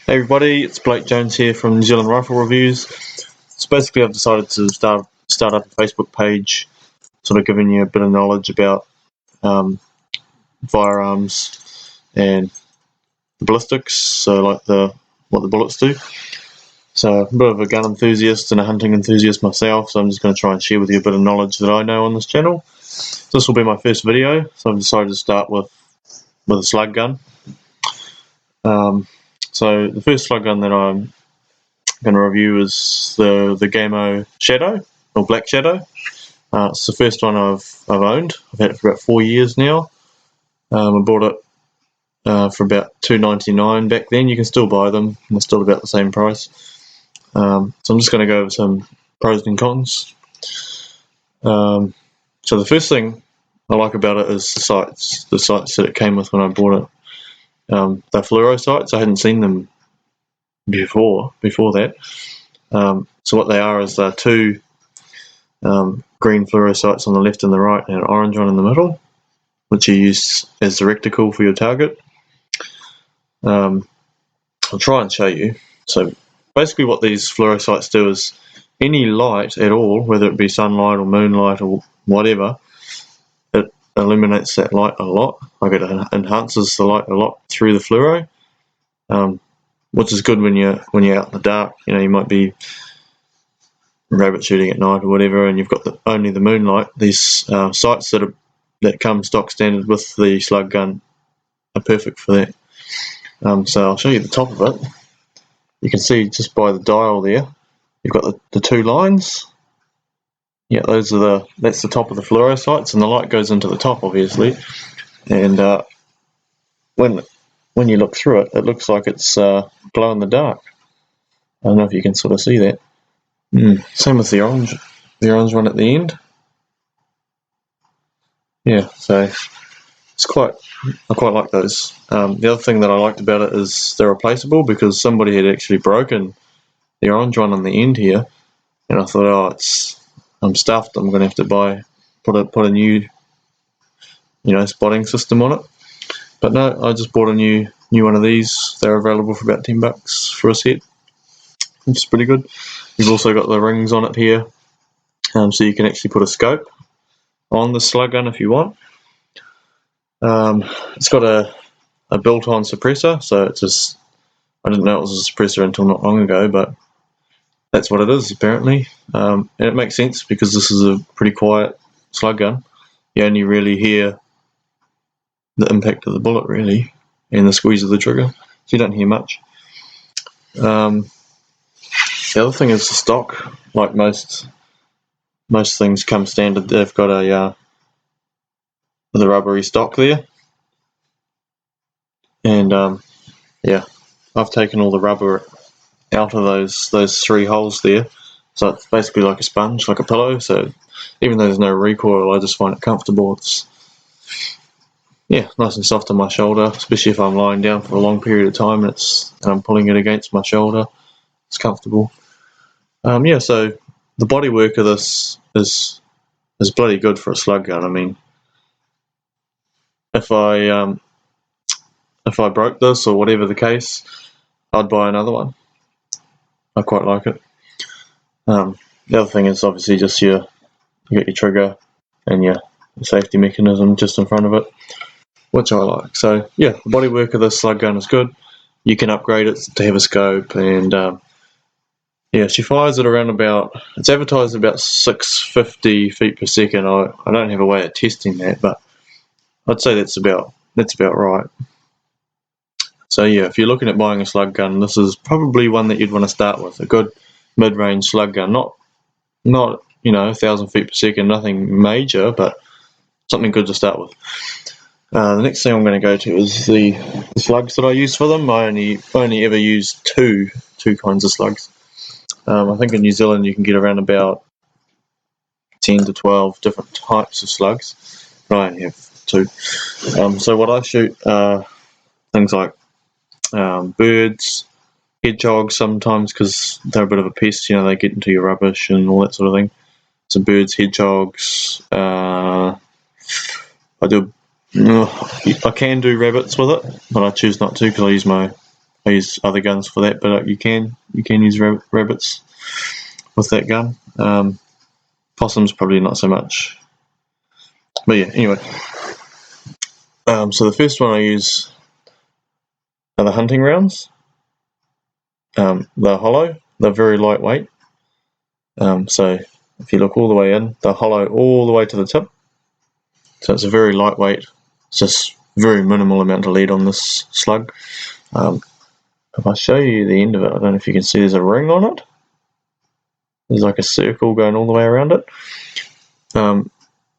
Hey everybody, it's Blake Jones here from New Zealand Rifle Reviews. So basically I've decided to start up a Facebook page, sort of giving you a bit of knowledge about firearms and ballistics, so like what the bullets do. So I'm a bit of a gun enthusiast and a hunting enthusiast myself, so I'm just going to try and share with you a bit of knowledge that I know on this channel. This will be my first video, so I've decided to start with a slug gun. So the first slug gun that I'm going to review is the Gamo Shadow, or Black Shadow. It's the first one I've owned. I've had it for about 4 years now. I bought it for about $2.99 back then. You can still buy them, they're still about the same price. So I'm just going to go over some pros and cons. So the first thing I like about it is the sights that it came with when I bought it. They're fluoro sights. I hadn't seen them before that. So what they are is they're two green fluoro sights on the left and the right, and an orange one in the middle, which you use as the reticle for your target. I'll try and show you. So basically what these fluoro sights do is any light at all, whether it be sunlight or moonlight or whatever, it illuminates that light a lot. Like it enhances the light a lot through the fluoro, which is good when you're out in the dark. You know, you might be rabbit shooting at night or whatever, and you've got only the moonlight. These sights that come stock standard with the slug gun are perfect for that. So I'll show you the top of it. You can see just by the dial there, you've got the two lines. Yeah, that's the top of the fluoro sights, and the light goes into the top, obviously. And when you look through it, it looks like it's glow in the dark. I don't know if you can sort of see that. Same with the orange one at the end. Yeah, so I quite like those. The other thing that I liked about it is they're replaceable, because somebody had actually broken the orange one on the end here, and I thought, oh, I'm stuffed. I'm going to have to put a new, spotting system on it. But no, I just bought a new one of these. They're available for about $10 for a set, which is pretty good. You've also got the rings on it here, so you can actually put a scope on the slug gun if you want. It's got a built-on suppressor, so it's just, I didn't know it was a suppressor until not long ago, but that's what it is apparently. And it makes sense, because this is a pretty quiet slug gun. You only really hear the impact of the bullet really, and the squeeze of the trigger, so you don't hear much. The other thing is the stock. Like most things come standard, they've got the rubbery stock there, and yeah, I've taken all the rubber out of those three holes there, so it's basically like a sponge, like a pillow. So even though there's no recoil, I just find it comfortable. It's nice and soft on my shoulder, especially if I'm lying down for a long period of time and I'm pulling it against my shoulder. It's comfortable. So the bodywork of this is bloody good for a slug gun. I mean, if I broke this or whatever the case, I'd buy another one. I quite like it. The other thing is obviously just you got your trigger and your safety mechanism just in front of it, which I like. So yeah, the bodywork of this slug gun is good. You can upgrade it to have a scope, and she fires at around it's advertised about 650 feet per second. I don't have a way of testing that, but I'd say that's about right. So yeah, if you're looking at buying a slug gun, this is probably one that you'd want to start with. A good mid-range slug gun, not 1,000 feet per second, nothing major, but something good to start with. The next thing I'm going to go to is the slugs that I use for them. I only ever use two kinds of slugs. I think in New Zealand you can get around about 10 to 12 different types of slugs, but I only have two. So what I shoot are things like birds, hedgehogs sometimes, because they're a bit of a pest. They get into your rubbish and all that sort of thing. So birds, hedgehogs. I can do rabbits with it, but I choose not to, because I use my I use other guns for that, but you can use rabbits with that gun. Possums probably not so much. But yeah, anyway. So the first one I use are the hunting rounds. They're hollow. They're very lightweight. So if you look all the way in, they're hollow all the way to the tip. So it's a very lightweight. It's just very minimal amount of lead on this slug. If I show you the end of it, I don't know if you can see there's a ring on it. There's like a circle going all the way around it.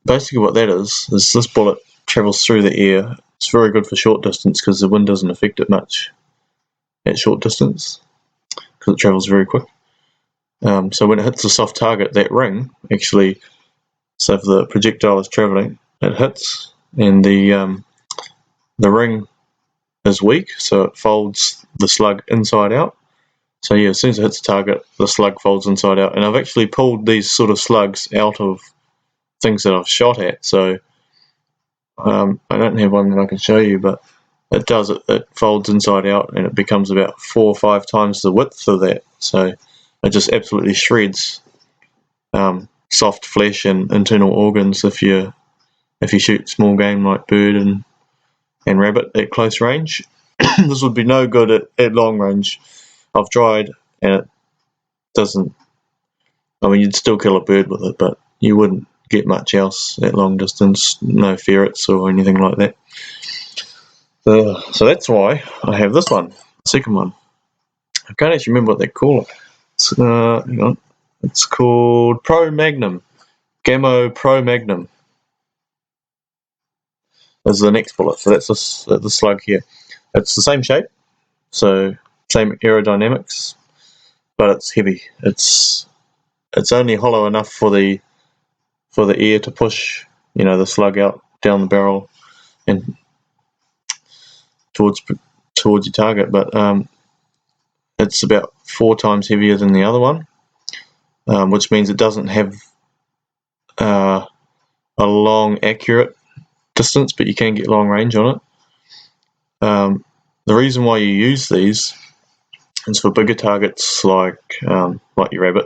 Basically what that is this bullet travels through the air. It's very good for short distance because the wind doesn't affect it much at short distance because it travels very quick. So when it hits a soft target, that ring actually, so if the projectile is traveling, it hits, and the ring is weak, so it folds the slug inside out. So yeah, as soon as it hits the target, the slug folds inside out. And I've actually pulled these sort of slugs out of things that I've shot at. So I don't have one that I can show you, but it does. It folds inside out, and it becomes about 4 or 5 times the width of that. So it just absolutely shreds soft flesh and internal organs if you shoot small game like bird and rabbit at close range. This would be no good at long range. I've tried, and it doesn't. I mean, you'd still kill a bird with it, but you wouldn't get much else at long distance. No ferrets or anything like that. So that's why I have this one, the second one. I can't actually remember what they call it. Hang on. It's called Pro Magnum. Gamo Pro Magnum is the next bullet. So that's the slug here. It's the same shape, so same aerodynamics, but it's heavy. It's only hollow enough for the air to push, the slug out down the barrel and towards your target. But it's about 4 times heavier than the other one, which means it doesn't have a long, accurate distance, but you can get long range on it. The reason why you use these is for bigger targets like your rabbit,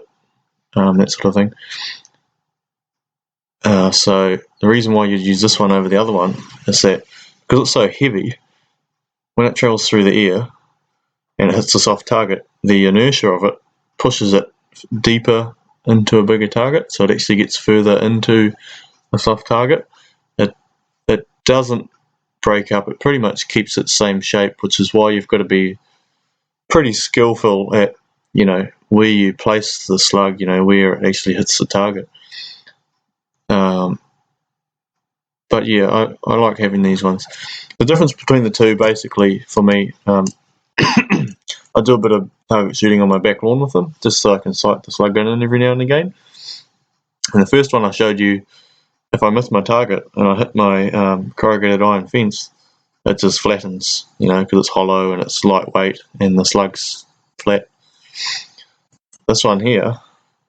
that sort of thing. So the reason why you'd use this one over the other one is that because it's so heavy, when it travels through the air and it hits a soft target, the inertia of it pushes it deeper into a bigger target, so it actually gets further into a soft target. It doesn't break up. It pretty much keeps its same shape, which is why you've got to be pretty skillful at where you place the slug, where it actually hits the target. But yeah, I like having these ones. The difference between the two, basically, for me, I do a bit of target shooting on my back lawn with them, just so I can sight the slug gun in every now and again. And the first one I showed you, if I miss my target and I hit my corrugated iron fence, it just flattens, because it's hollow and it's lightweight and the slug's flat. This one here,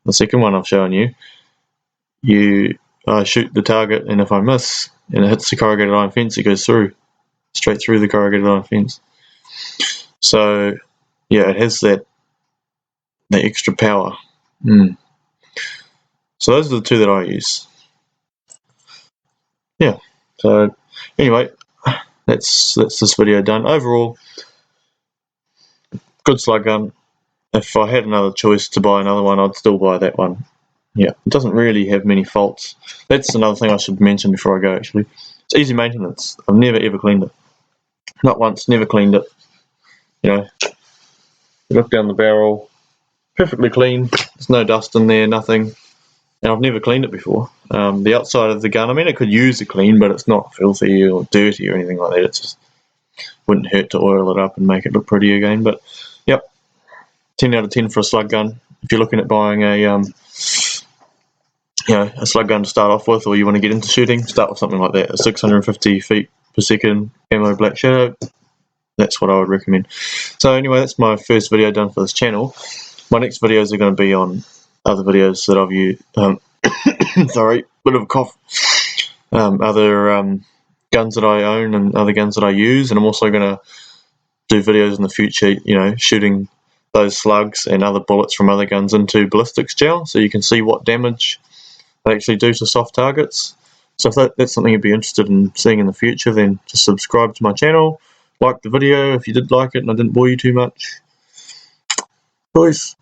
the second one I've shown you, I shoot the target, and if I miss and it hits the corrugated iron fence, it goes straight through the corrugated iron fence. So yeah, it has that extra power. So those are the two that I use. Yeah. So anyway, that's this video done. Overall, good slug gun. If I had another choice to buy another one, I'd still buy that one. Yeah, it doesn't really have many faults. That's another thing I should mention before I go, actually. It's easy maintenance. I've never ever cleaned it. Not once, never cleaned it. You look down the barrel, perfectly clean. There's no dust in there, nothing. And I've never cleaned it before. The outside of the gun, I mean, it could use a clean, but it's not filthy or dirty or anything like that. It just wouldn't hurt to oil it up and make it look pretty again. But yep, 10 out of 10 for a slug gun. If you're looking at buying a slug gun to start off with, or you want to get into shooting, start with something like that. A 650 feet per second Gamo Black Shadow. That's what I would recommend. So anyway, that's my first video done for this channel. My next videos are going to be on other videos that I've used. Sorry, bit of a cough. Other guns that I own and other guns that I use, and I'm also going to do videos in the future, you know, shooting those slugs and other bullets from other guns into ballistics gel, so you can see what damage they actually do to soft targets. So if that's something you'd be interested in seeing in the future, then just subscribe to my channel, like the video if you did like it and I didn't bore you too much. Peace.